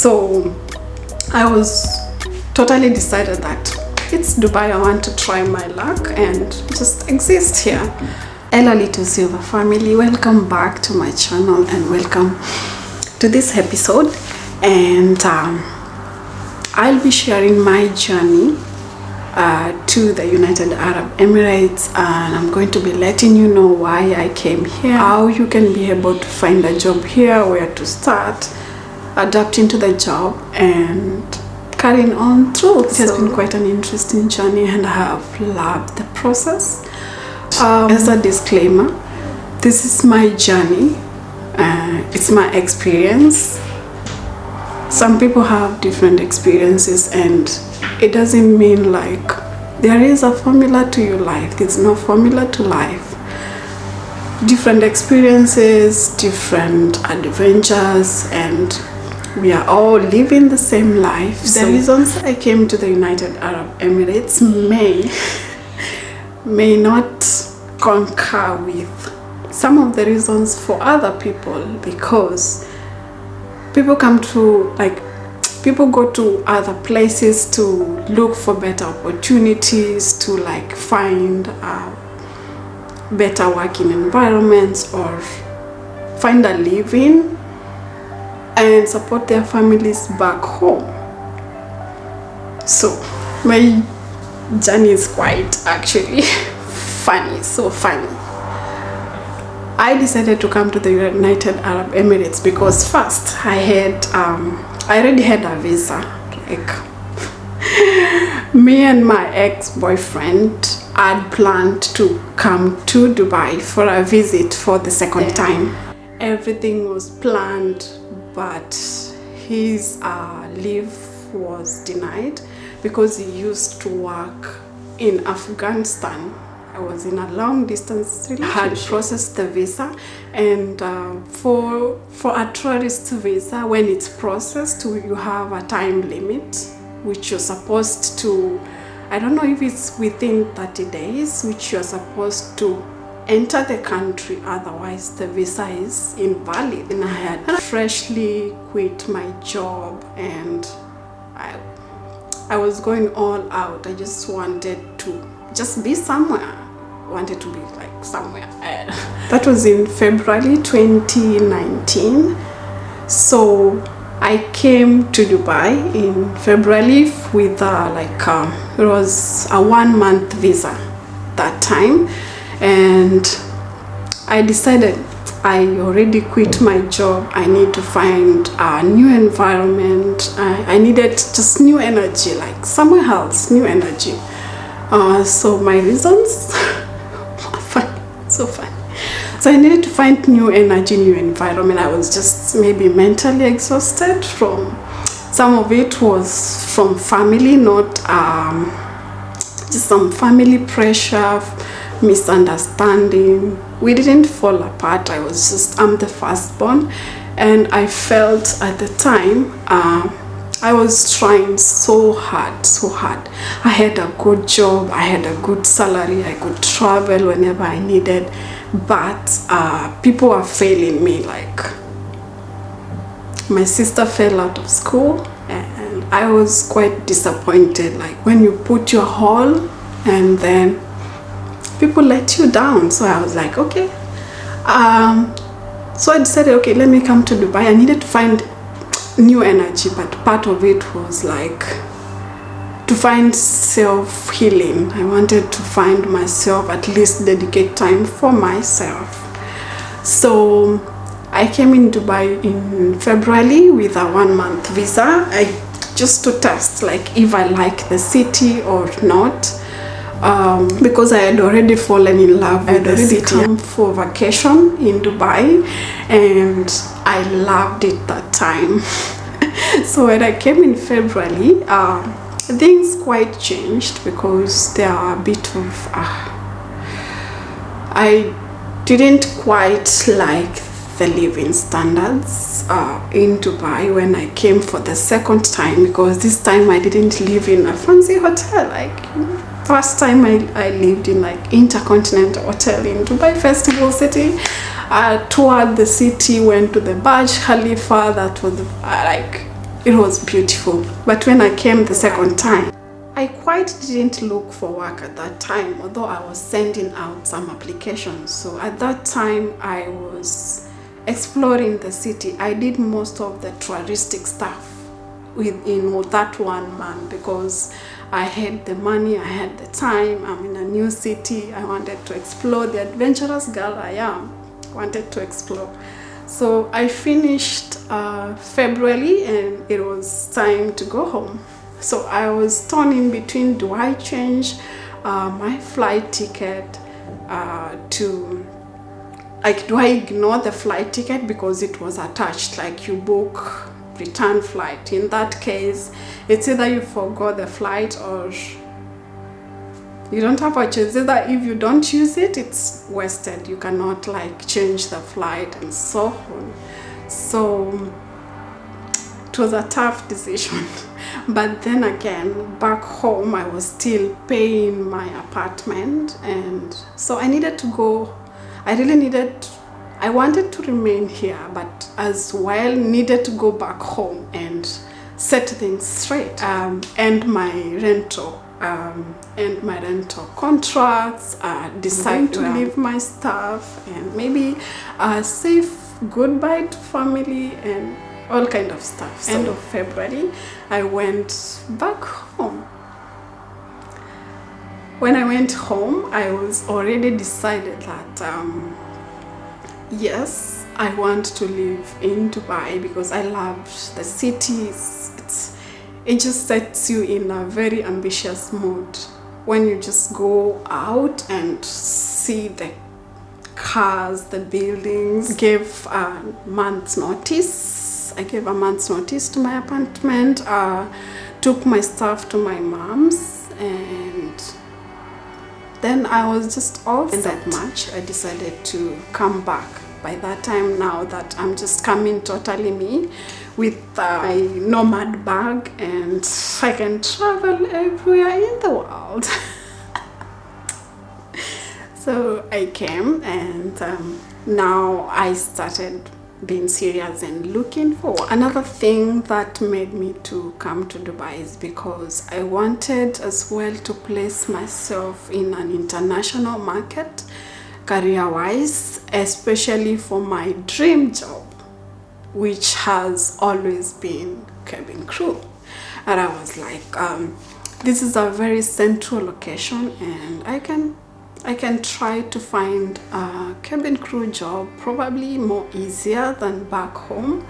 So I was totally decided that it's Dubai. I want to try my luck and just exist here. Hello Littlesilver family, welcome back to my channel and welcome to this episode. And I'll be sharing my journey to the United Arab Emirates, and I'm going to be letting you know why I came here, how you can be able to find a job here, where to start adapting to the job and carrying on through. It has been quite an interesting journey and I have loved the process. As a disclaimer, this is my journey, it's my experience. Some people have different experiences and it doesn't mean like there is a formula to your life. There's no formula to life. Different experiences, different adventures, and we are all living the same life. The reasons I came to the United Arab Emirates may not concur with some of the reasons for other people, because people go to other places to look for better opportunities, to like find better working environments or find a living and support their families back home. So my journey is quite actually funny, so funny. I decided to come to the United Arab Emirates because first I already had a visa. Like me and my ex-boyfriend had planned to come to Dubai for a visit for the second time. Everything was planned, but his leave was denied because he used to work in Afghanistan. I was in a long distance relationship. I had processed the visa, and for a tourist visa, when it's processed, you have a time limit which you're supposed to, I don't know if it's within 30 days, which you're supposed to enter the country, otherwise the visa is invalid. And I had freshly quit my job and I was going all out. I just wanted to just be somewhere. Wanted to be like somewhere. That was in February 2019. So I came to Dubai in February with it was a 1-month visa that time, and I decided I already quit my job. I need to find a new environment. I needed just new energy, like somewhere else, new energy. So my reasons so funny. So I needed to find new energy, new environment. I was just maybe mentally exhausted from, some of it was from family, not just some family pressure, misunderstanding. We didn't fall apart. I'm the firstborn, and I felt at the time I was trying so hard. I had a good job, I had a good salary, I could travel whenever I needed, but people were failing me. Like my sister fell out of school and I was quite disappointed, like when you put your all and then people let you down. So I was like, okay. So I decided, okay, let me come to Dubai. I needed to find new energy, but part of it was like to find self-healing. I wanted to find myself, at least dedicate time for myself. So I came in Dubai in February with a 1-month visa, just to test like if I like the city or not, because I had already fallen in love with the city. I come for vacation in Dubai and I loved it that time. So when I came in February, things quite changed because there are a bit of I didn't quite like the living standards in Dubai when I came for the second time, because this time I didn't live in a fancy hotel. Like first time I lived in like Intercontinental Hotel in Dubai Festival City. Toured the city, went to the Burj Khalifa. That was it was beautiful. But when I came the second time, I quite didn't look for work at that time, although I was sending out some applications. So at that time, I was exploring the city. I did most of the touristic stuff within that 1 month because I had the money, I had the time, I'm in a new city, I wanted to explore. The adventurous girl I am, wanted to explore. So I finished February and it was time to go home. So I was torn in between, do I change my flight ticket to, like, do I ignore the flight ticket because it was attached, like you book return flight. In that case, it's either you forgo the flight or you don't have a choice. Either if you don't use it, it's wasted. You cannot like change the flight and so on. So it was a tough decision. But then again, back home, I was still paying my apartment, and so I needed to go. I wanted to remain here, but as well needed to go back home and set things straight, and my rental contracts, decide to leave my stuff, and maybe say goodbye to family and all kind of stuff. So, end of February, I went back home. When I went home, I was already decided that yes, I want to live in Dubai because I love the city. It just sets you in a very ambitious mood when you just go out and see the cars, the buildings. Gave a month's notice. I gave a month's notice to my apartment, took my stuff to my mom's, and then I was just off. And that March, I decided to come back. By that time now that I'm just coming totally me with my nomad bag, and I can travel everywhere in the world. So I came, and now I started being serious and looking for another thing that made me to come to Dubai is because I wanted as well to place myself in an international market career-wise, especially for my dream job, which has always been cabin crew. And I was like, this is a very central location, and I can try to find a cabin crew job, probably more easier than back home.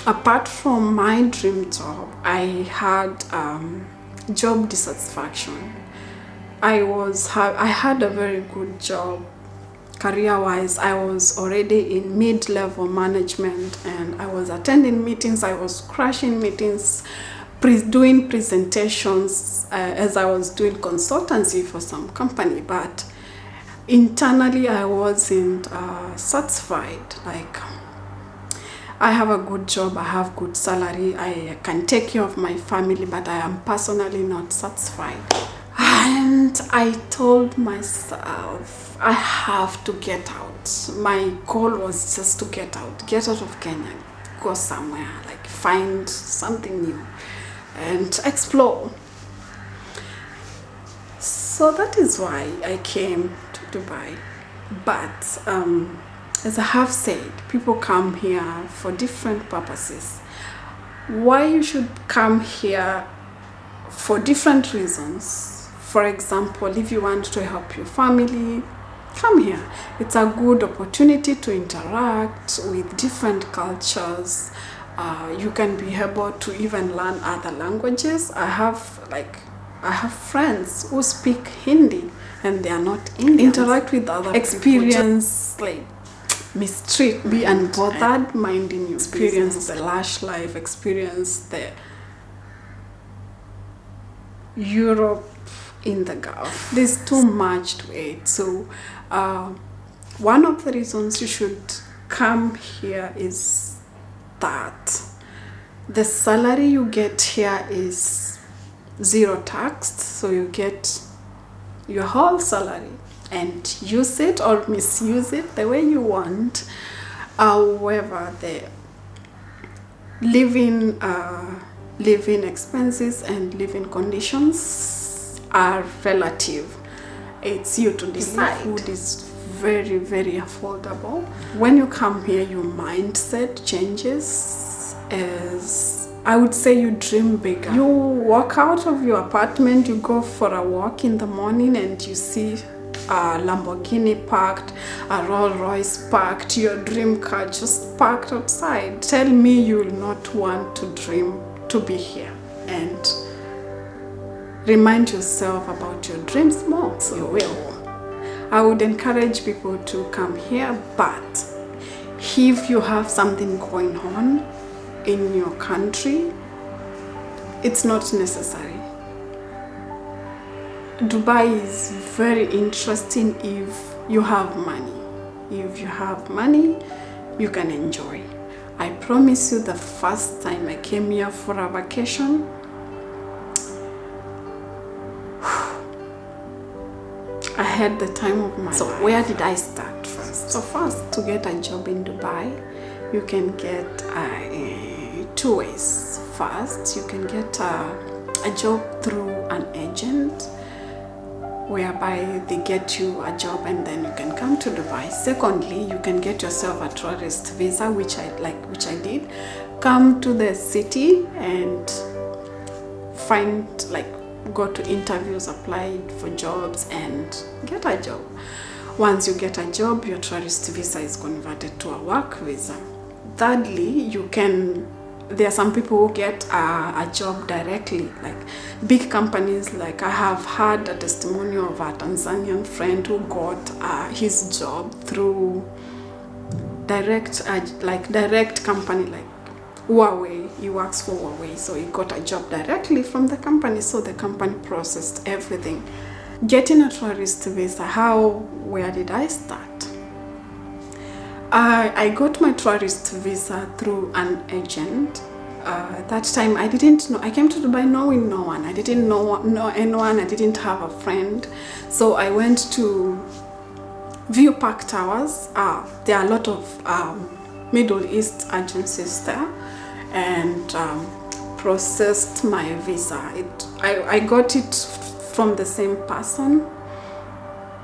Apart from my dream job, I had job dissatisfaction. I had a very good job. Career-wise, I was already in mid-level management, and I was attending meetings, I was crashing meetings, doing presentations as I was doing consultancy for some company, but internally I wasn't satisfied. Like, I have a good job, I have good salary, I can take care of my family, but I am personally not satisfied. And I told myself, I have to get out. My goal was just to get out of Kenya, go somewhere, like find something new and explore. So that is why I came to Dubai. But as I have said, people come here for different purposes. Why you should come here for different reasons. For example, if you want to help your family, come here. It's a good opportunity to interact with different cultures. You can be able to even learn other languages. I have friends who speak Hindi and they are not Indians. Interact with other experience people. Like mistreat, be unbothered, minding your experience business. The lush life, experience the Europe in the Gulf. There's too much to it. So one of the reasons you should come here is that the salary you get here is zero taxed. So you get your whole salary and use it or misuse it the way you want. However, the living living expenses and living conditions are relative. It's you to decide. Food is very, very affordable. When you come here, your mindset changes. As I would say, you dream bigger. You walk out of your apartment, you go for a walk in the morning, and you see a Lamborghini parked, a Rolls Royce parked, your dream car just parked outside. Tell me you will not want to dream to be here and remind yourself about your dreams more. So you will. I would encourage people to come here, but if you have something going on in your country, it's not necessary. Dubai is very interesting if you have money. If you have money, you can enjoy. I promise you, the first time I came here for a vacation, I had the time of my life. So where did I start first? So first, to get a job in Dubai, you can get two ways. First, you can get a job through an agent, whereby they get you a job and then you can come to Dubai. Secondly, you can get yourself a tourist visa, which I did. Come to the city and go to interviews, apply for jobs and get a job. Once you get a job, your tourist visa is converted to a work visa. Thirdly, there are some people who get a job directly, like big companies. Like I have had a testimonial of a Tanzanian friend who got his job through direct company, like Huawei. He works for Huawei, so he got a job directly from the company, so the company processed everything. Getting a tourist visa, where did I start? I got my tourist visa through an agent. That time I didn't know. I came to Dubai knowing no one. I didn't know anyone. I didn't have a friend. So I went to View Park Towers. There are a lot of Middle East agencies there, and processed my visa. I got it from the same person.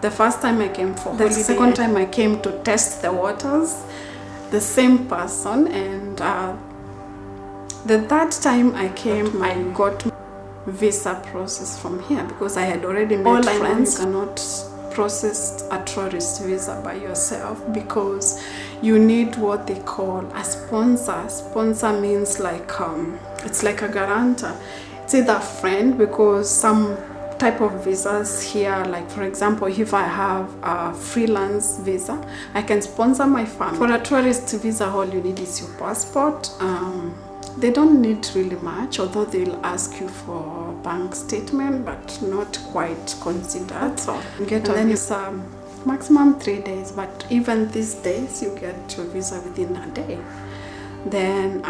The first time I came for holiday, the second time I came to test the waters, the same person, and the third time I came, I got visa process from here because I had already met friends. You cannot process a tourist visa by yourself because you need what they call a sponsor. Sponsor means it's like a guarantor. It's either a friend, because some type of visas here, like for example, if I have a freelance visa, I can sponsor my family. For a tourist visa, all you need is your passport. They don't need really much, although they'll ask you for a bank statement, but not quite considered. That's all. And then it's maximum 3 days, but even these days you get your visa within a day. Then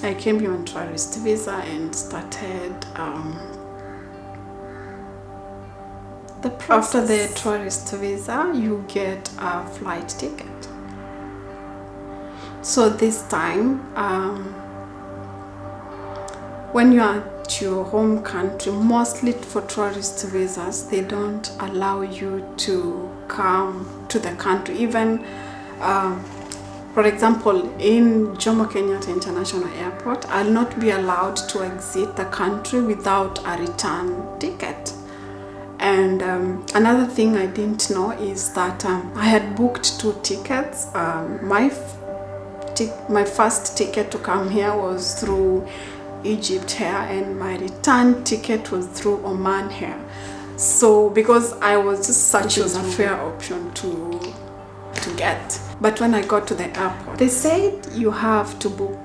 I came here on tourist visa and started the process. After the tourist visa, you get a flight ticket. So this time, when you are at your home country, mostly for tourist visas, they don't allow you to come to the country. Even, for example, in Jomo Kenyatta International Airport, I'll not be allowed to exit the country without a return ticket. And another thing I didn't know is that I had booked 2 tickets. My first ticket to come here was through Egypt Air, and my return ticket was through Oman Air. So because I was just searching a fair option to get. But when I got to the airport, they said you have to book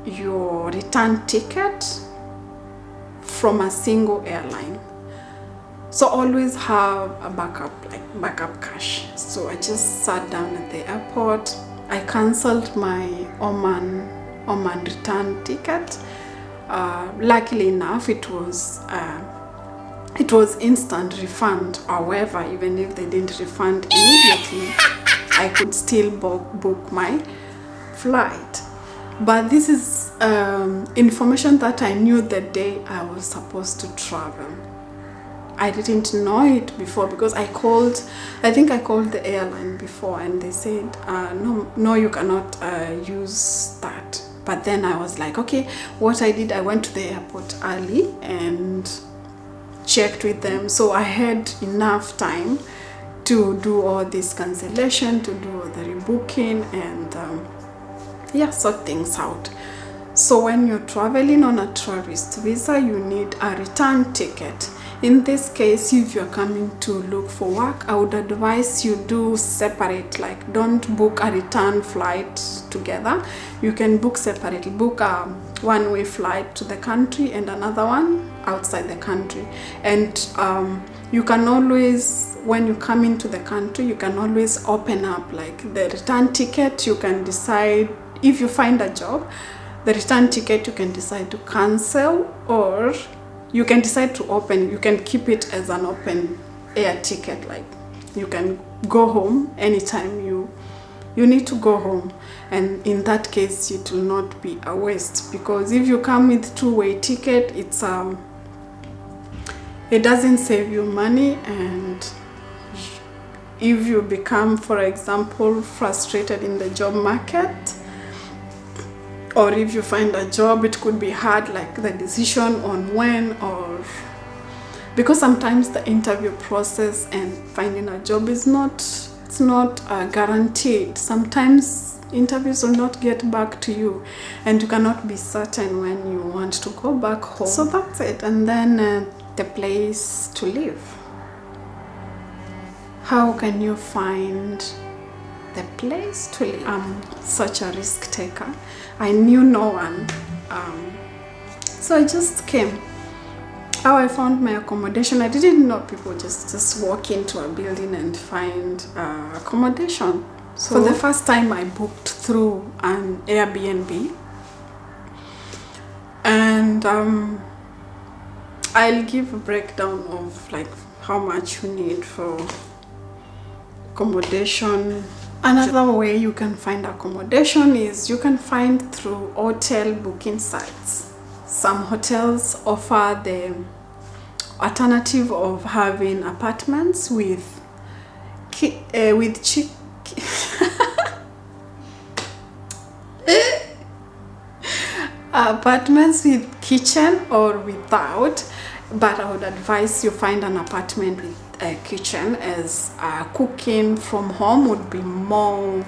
your return ticket from a single airline. So always have a backup cash. So I just sat down at the airport. I cancelled my Oman return ticket. Luckily enough, it was instant refund. However, even if they didn't refund immediately, I could still book my flight. But this is information that I knew the day I was supposed to travel. I didn't know it before because I think I called the airline before and they said, no, you cannot use that. But then I was like, okay, what I did, I went to the airport early and checked with them. So I had enough time to do all this cancellation, to do all the rebooking and sort things out. So when you're traveling on a tourist visa, you need a return ticket. In this case, if you're coming to look for work, I would advise you do separate, like don't book a return flight together. You can book separately. Book a one-way flight to the country and another one outside the country. And you can always, when you come into the country, you can always open up like the return ticket. You can decide, if you find a job, the return ticket you can decide to cancel, or you can decide to open. You can keep it as an open air ticket, like you can go home anytime you need to go home. And in that case, it will not be a waste, because if you come with two-way ticket, it's it doesn't save you money. And if you become, for example, frustrated in the job market, or if you find a job, it could be hard, like the decision on when, or because sometimes the interview process and finding a job is not guaranteed. Sometimes interviews will not get back to you and you cannot be certain when you want to go back home. So that's it. And then the place to live. How can you find the place to live? I'm such a risk taker. I knew no one, so I just came. How I found my accommodation, I didn't know people just walk into a building and find accommodation. So for the first time, I booked through an Airbnb, and I'll give a breakdown of like how much you need for accommodation. Another way you can find accommodation is you can find through hotel booking sites. Some hotels offer the alternative of having apartments with apartments with kitchen or without, but I would advise you find an apartment with a kitchen, as cooking from home would be more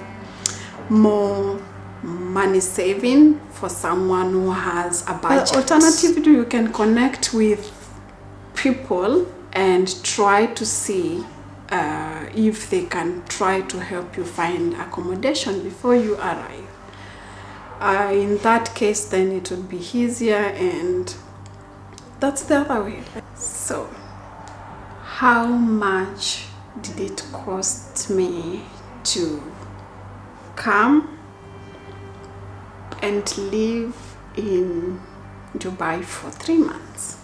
money saving for someone who has a budget. Alternatively, you can connect with people and try to see if they can try to help you find accommodation before you arrive. In that case, then it would be easier, and that's the other way. So how much did it cost me to come and live in Dubai for 3 months?